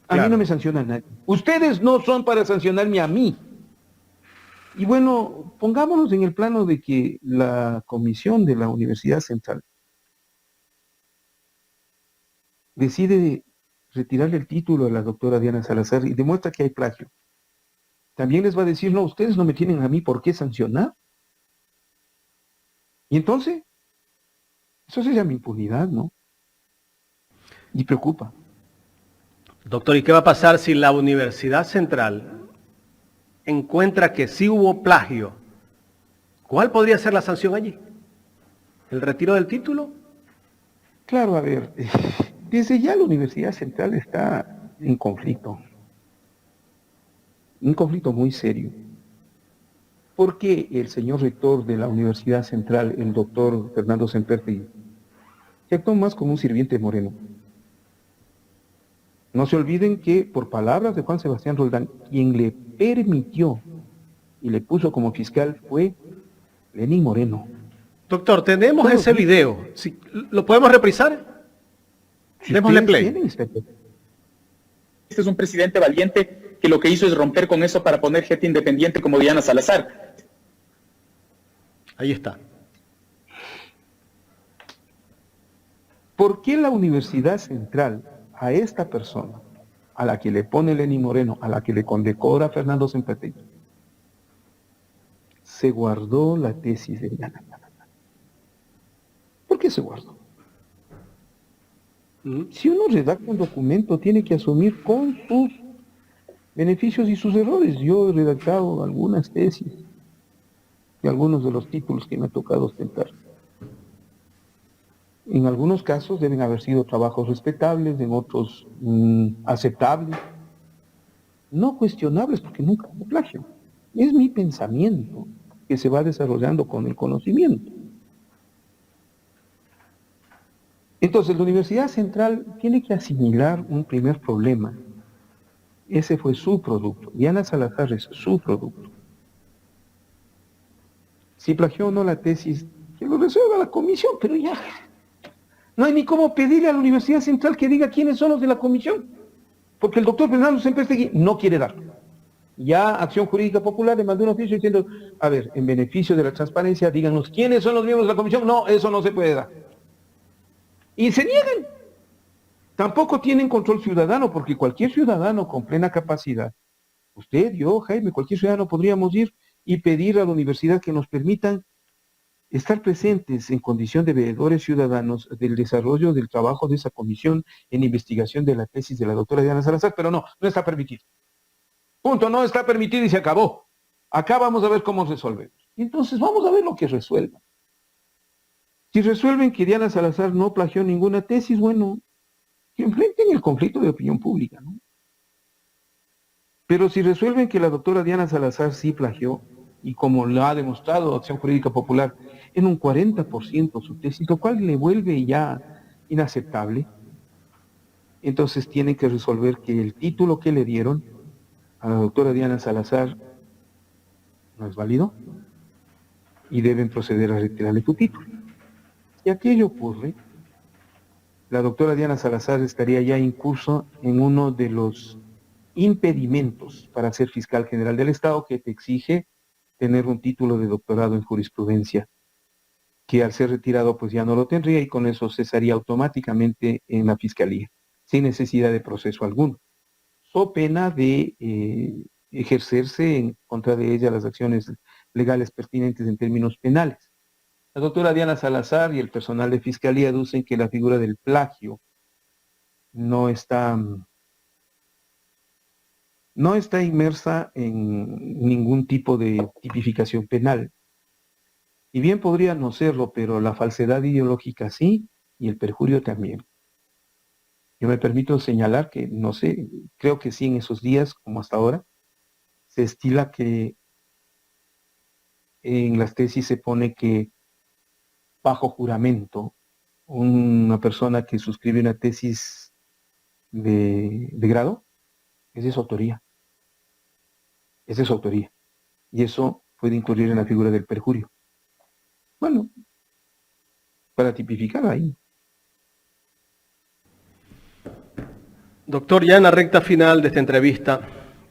B: A mí no me sanciona nadie. Ustedes no son para sancionarme a mí. Y bueno, pongámonos en el plano de que la comisión de la Universidad Central decide retirarle el título a la doctora Diana Salazar y demuestra que hay plagio. También les va a decir, no, ustedes no me tienen a mí por qué sancionar. Y entonces, eso se llama impunidad, ¿no? Y preocupa.
A: Doctor, ¿y qué va a pasar si la Universidad Central encuentra que sí hubo plagio? ¿Cuál podría ser la sanción allí? ¿El retiro del título?
B: Claro, a ver, desde ya la Universidad Central está en conflicto. Un conflicto muy serio. ¿Por qué el señor rector de la Universidad Central, el doctor Fernando Sempertegui, se actuó más como un sirviente moreno? No se olviden que, por palabras de Juan Sebastián Roldán, quien le permitió y le puso como fiscal fue Lenín Moreno.
A: Doctor, tenemos ese video. ¿Lo podemos reprisar?
B: Si
A: Démosle
B: ustedes
A: play.
B: tienen, inspector.
D: este es un presidente valiente que lo que hizo es romper con eso para poner gente independiente como Diana Salazar.
A: Ahí está.
B: ¿Por qué la Universidad Central a esta persona, a la que le pone Lenín Moreno, a la que le condecora Fernando Sempere, se guardó la tesis de Diana Salazar? ¿Por qué se guardó? Si uno redacta un documento, tiene que asumir con sus beneficios y sus errores. Yo he redactado algunas tesis y algunos de los títulos que me ha tocado ostentar. En algunos casos deben haber sido trabajos respetables, en otros aceptables, no cuestionables, porque nunca hubo plagio. Es mi pensamiento que se va desarrollando con el conocimiento. Entonces, la Universidad Central tiene que asimilar un primer problema. Ese fue su producto. Diana Salazar es su producto. Si plagió o no la tesis, que lo resuelva la comisión, pero ya. No hay ni cómo pedirle a la Universidad Central que diga quiénes son los de la comisión, porque el doctor Fernando Sempere no quiere darlo. Ya Acción Jurídica Popular le mandó un oficio diciendo, a ver, en beneficio de la transparencia, díganos quiénes son los miembros de la comisión. No, eso no se puede dar. Y se niegan. Tampoco tienen control ciudadano, porque cualquier ciudadano con plena capacidad, usted, yo, Jaime, cualquier ciudadano podríamos ir y pedir a la universidad que nos permitan estar presentes en condición de veedores ciudadanos del desarrollo del trabajo de esa comisión en investigación de la tesis de la doctora Diana Salazar, pero no está permitido. Punto, no está permitido y se acabó. Acá vamos a ver cómo resolvemos. Y entonces vamos a ver lo que resuelvan. Si resuelven que Diana Salazar no plagió ninguna tesis, bueno, que enfrenten el conflicto de opinión pública, ¿no? Pero si resuelven que la doctora Diana Salazar sí plagió, y como lo ha demostrado Acción Jurídica Popular, en un 40% su tesis, lo cual le vuelve ya inaceptable, entonces tienen que resolver que el título que le dieron a la doctora Diana Salazar no es válido y deben proceder a retirarle su título. Si aquello ocurre, la doctora Diana Salazar estaría ya incurso en uno de los impedimentos para ser fiscal general del Estado, que te exige tener un título de doctorado en jurisprudencia, que al ser retirado pues ya no lo tendría y con eso cesaría automáticamente en la fiscalía, sin necesidad de proceso alguno, so pena de ejercerse en contra de ella las acciones legales pertinentes en términos penales. La doctora Diana Salazar y el personal de fiscalía aducen que la figura del plagio no está inmersa en ningún tipo de tipificación penal. Y bien podría no serlo, pero la falsedad ideológica sí, y el perjurio también. Yo me permito señalar que, no sé, creo que sí en esos días, como hasta ahora, se estila que en las tesis se pone que bajo juramento, una persona que suscribe una tesis de grado, es de su autoría. Es de su autoría. Y eso puede incurrir en la figura del perjurio. Bueno, para tipificar ahí.
A: Doctor, ya en la recta final de esta entrevista,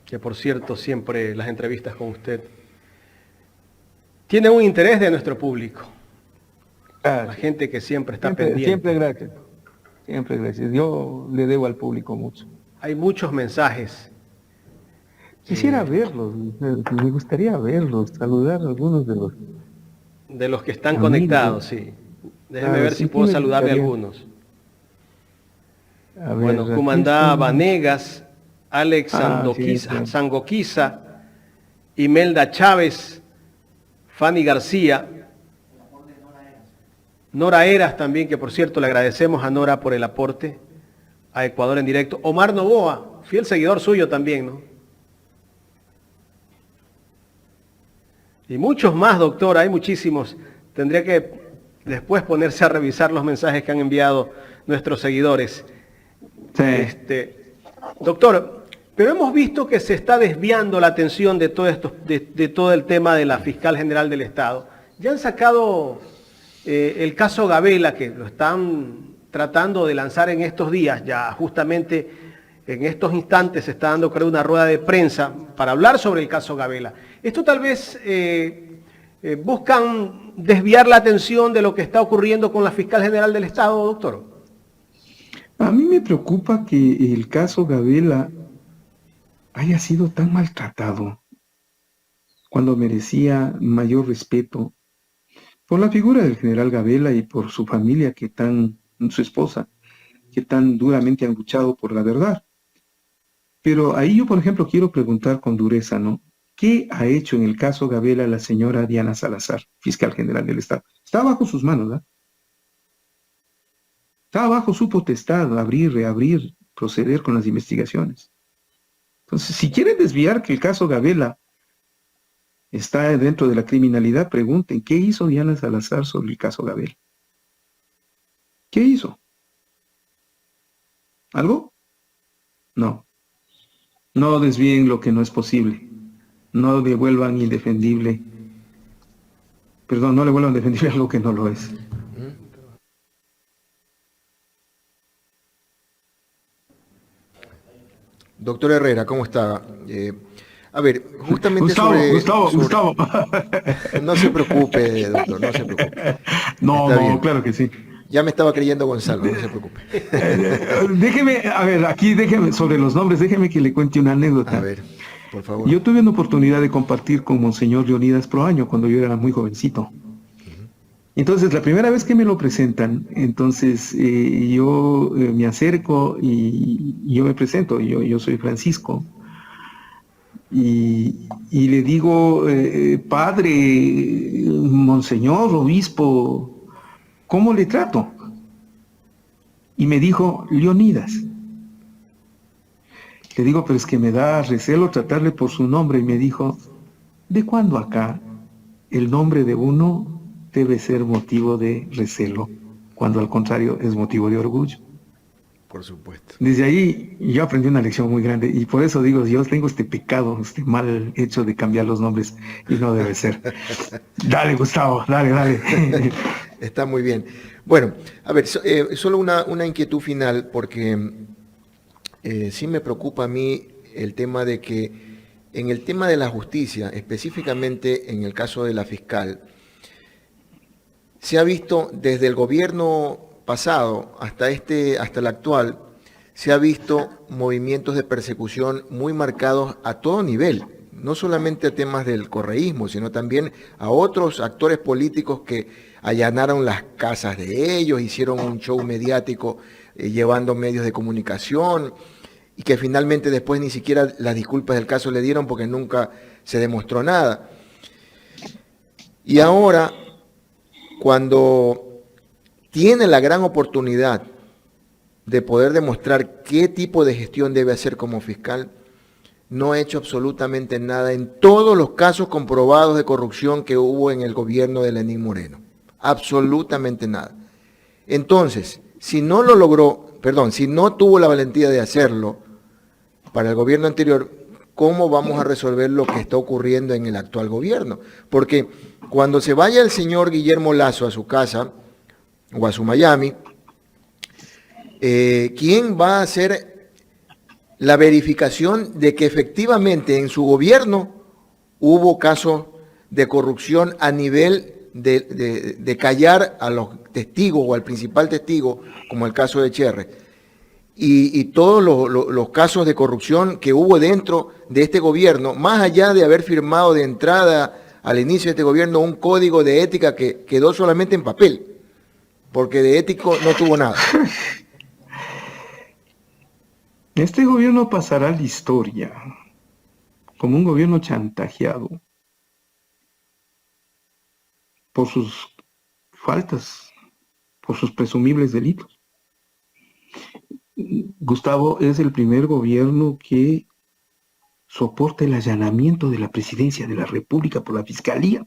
A: que por cierto siempre las entrevistas con usted tienen un interés de nuestro público. La gente que siempre está pendiente.
B: Siempre gracias. Siempre gracias. Yo le debo al público mucho.
A: Hay muchos mensajes.
B: Quisiera verlos, me gustaría verlos, saludar a algunos
A: de los que están
B: amigos
A: conectados, sí. Déjeme ver si puedo saludarle a algunos. Bueno, Cumandá Vanegas, Alex Sangoquiza, Imelda Chávez, Fanny García, Nora Eras también, que por cierto le agradecemos a Nora por el aporte a Ecuador en directo. Omar Novoa, fiel seguidor suyo también, ¿no? Y muchos más, doctor, hay muchísimos. Tendría que después ponerse a revisar los mensajes que han enviado nuestros seguidores.
B: Sí.
A: Doctor, pero hemos visto que se está desviando la atención de todo esto, de todo el tema de la fiscal general del Estado. Ya han sacado el caso Gabela, que lo están tratando de lanzar en estos días, ya justamente en estos instantes se está dando, creo, una rueda de prensa para hablar sobre el caso Gabela. Esto tal vez buscan desviar la atención de lo que está ocurriendo con la fiscal general del Estado, doctor.
B: A mí me preocupa que el caso Gabela haya sido tan maltratado cuando merecía mayor respeto por la figura del general Gabela y por su familia, su esposa, que tan duramente han luchado por la verdad. Pero ahí yo, por ejemplo, quiero preguntar con dureza, ¿no? ¿Qué ha hecho en el caso Gabela la señora Diana Salazar, fiscal general del Estado? Está bajo sus manos, ¿no? Está bajo su potestad abrir, reabrir, proceder con las investigaciones. Entonces, si quieren desviar que el caso Gabela está dentro de la criminalidad, pregunten, ¿qué hizo Diana Salazar sobre el caso Gabela? ¿Qué hizo? ¿Algo? No. No desvíen lo que no es posible. No devuelvan indefendible. Perdón, no le vuelvan defendible algo que no lo es.
C: Doctor Herrera, ¿cómo está? A ver, justamente
B: Gustavo.
C: No se preocupe, doctor, no se preocupe.
B: No,
C: Está bien.
B: claro que sí.
C: Ya me estaba creyendo Gonzalo, no se preocupe.
B: Déjeme, sobre los nombres, déjeme que le cuente una anécdota.
C: A ver, por favor.
B: Yo tuve una oportunidad de compartir con Monseñor Leonidas Proaño cuando yo era muy jovencito. Entonces, la primera vez que me lo presentan, entonces yo me acerco y yo me presento, yo soy Francisco. Y le digo, padre, monseñor, obispo, ¿cómo le trato? Y me dijo, Leonidas. Le digo, pero es que me da recelo tratarle por su nombre. Y me dijo, ¿de cuándo acá el nombre de uno debe ser motivo de recelo, cuando al contrario es motivo de orgullo?
C: Por supuesto.
B: Desde ahí yo aprendí una lección muy grande y por eso digo, yo tengo este pecado, este mal hecho de cambiar los nombres y no debe ser. Dale, Gustavo, dale.
C: Está muy bien. Bueno, a ver, solo una inquietud final, porque sí me preocupa a mí el tema de que en el tema de la justicia, específicamente en el caso de la fiscal, se ha visto desde el gobierno pasado hasta el actual, se ha visto movimientos de persecución muy marcados a todo nivel, no solamente a temas del correísmo, sino también a otros actores políticos que allanaron las casas de ellos, hicieron un show mediático llevando medios de comunicación y que finalmente después ni siquiera las disculpas del caso le dieron porque nunca se demostró nada. Y ahora, cuando tiene la gran oportunidad de poder demostrar qué tipo de gestión debe hacer como fiscal, no ha hecho absolutamente nada en todos los casos comprobados de corrupción que hubo en el gobierno de Lenín Moreno. Absolutamente nada. Entonces, si no lo logró, si no tuvo la valentía de hacerlo para el gobierno anterior, ¿cómo vamos a resolver lo que está ocurriendo en el actual gobierno? Porque cuando se vaya el señor Guillermo Lasso a su casa o a su Miami, ¿quién va a hacer la verificación de que efectivamente en su gobierno hubo casos de corrupción a nivel de callar a los testigos o al principal testigo, como el caso de Cherres? Y todos los casos de corrupción que hubo dentro de este gobierno, más allá de haber firmado de entrada al inicio de este gobierno un código de ética que quedó solamente en papel, porque de ético no tuvo nada.
B: Este gobierno pasará a la historia como un gobierno chantajeado por sus faltas, por sus presumibles delitos. Gustavo, es el primer gobierno que soporta el allanamiento de la presidencia de la República por la Fiscalía.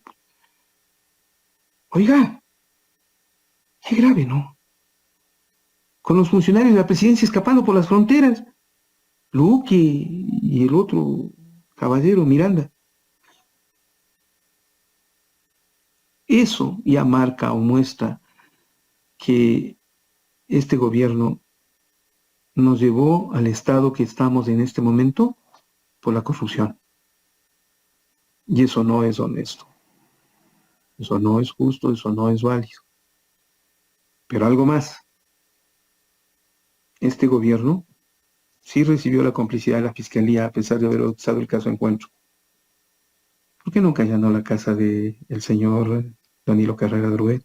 B: Oiga, qué grave, ¿no? Con los funcionarios de la presidencia escapando por las fronteras. Luque y el otro caballero, Miranda. Eso ya marca o muestra que este gobierno nos llevó al estado que estamos en este momento por la corrupción. Y eso no es honesto. Eso no es justo, eso no es válido. Pero algo más. Este gobierno sí recibió la complicidad de la Fiscalía a pesar de haber usado el caso Encuentro. ¿Por qué nunca allanó la casa del señor Danilo Carrera Druet?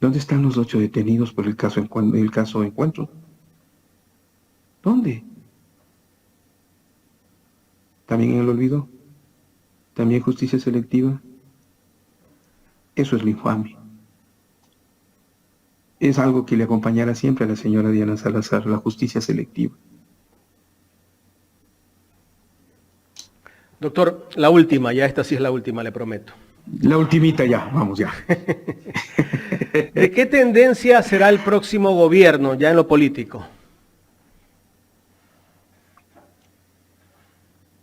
B: ¿Dónde están los 8 detenidos por el caso Encuentro? ¿Dónde? ¿También en el olvido? ¿También justicia selectiva? Eso es lo infame. Es algo que le acompañará siempre a la señora Diana Salazar, la justicia selectiva.
A: Doctor, la última, ya esta sí es la última, le prometo.
B: La ultimita ya, vamos ya.
A: ¿De qué tendencia será el próximo gobierno ya en lo político?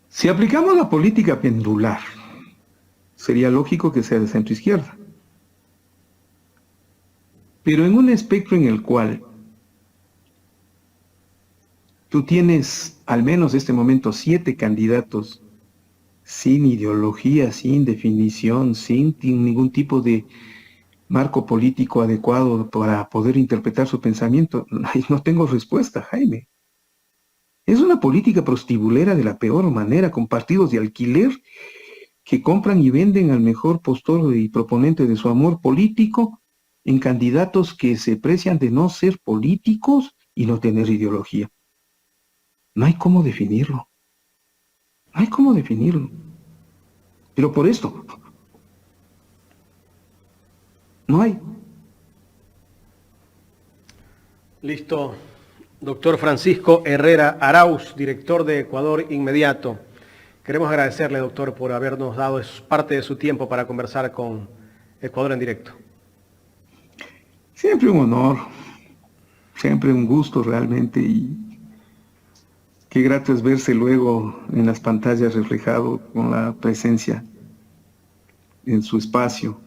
B: Si aplicamos la política pendular, sería lógico que sea de centro izquierda. Pero en un espectro en el cual tú tienes al menos en este momento 7 candidatos sin ideología, sin definición, sin ningún tipo de marco político adecuado para poder interpretar su pensamiento, no tengo respuesta, Jaime. Es una política prostibulera de la peor manera, con partidos de alquiler que compran y venden al mejor postor y proponente de su amor político en candidatos que se precian de no ser políticos y no tener ideología. No hay cómo definirlo. No hay cómo definirlo. Pero por esto, no hay.
A: Listo. Doctor Francisco Herrera Arauz, director de Ecuador Inmediato. Queremos agradecerle, doctor, por habernos dado parte de su tiempo para conversar con Ecuador en directo.
B: Siempre un honor, siempre un gusto realmente, y qué grato es verse luego en las pantallas reflejado con la presencia en su espacio.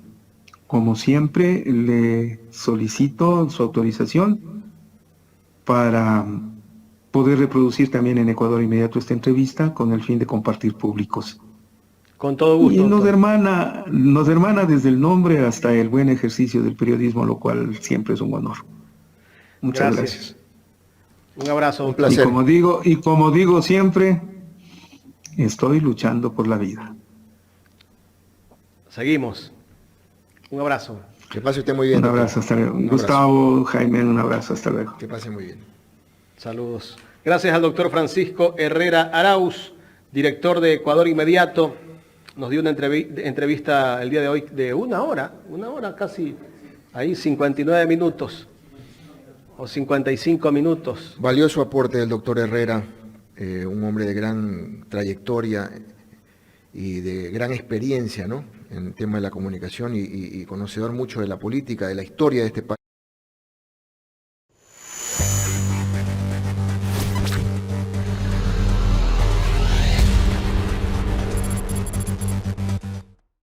B: Como siempre, le solicito su autorización para poder reproducir también en Ecuador Inmediato esta entrevista con el fin de compartir públicos.
A: Con todo gusto.
B: Y nos hermana desde el nombre hasta el buen ejercicio del periodismo, lo cual siempre es un honor. Muchas gracias.
A: Un abrazo.
C: Un placer.
B: Y como digo siempre, estoy luchando por la vida.
A: Seguimos. Un abrazo.
C: Que pase usted muy bien.
B: Un abrazo, hasta luego. Gustavo, Jaime, un abrazo, hasta luego.
C: Que pase muy bien.
A: Saludos. Gracias al doctor Francisco Herrera Arauz, director de Ecuador Inmediato. Nos dio una entrevista el día de hoy de una hora casi, ahí 59 minutos o 55 minutos.
C: Valioso aporte del doctor Herrera, un hombre de gran trayectoria y de gran experiencia, ¿no?, en el tema de la comunicación y conocedor mucho de la política, de la historia de este país.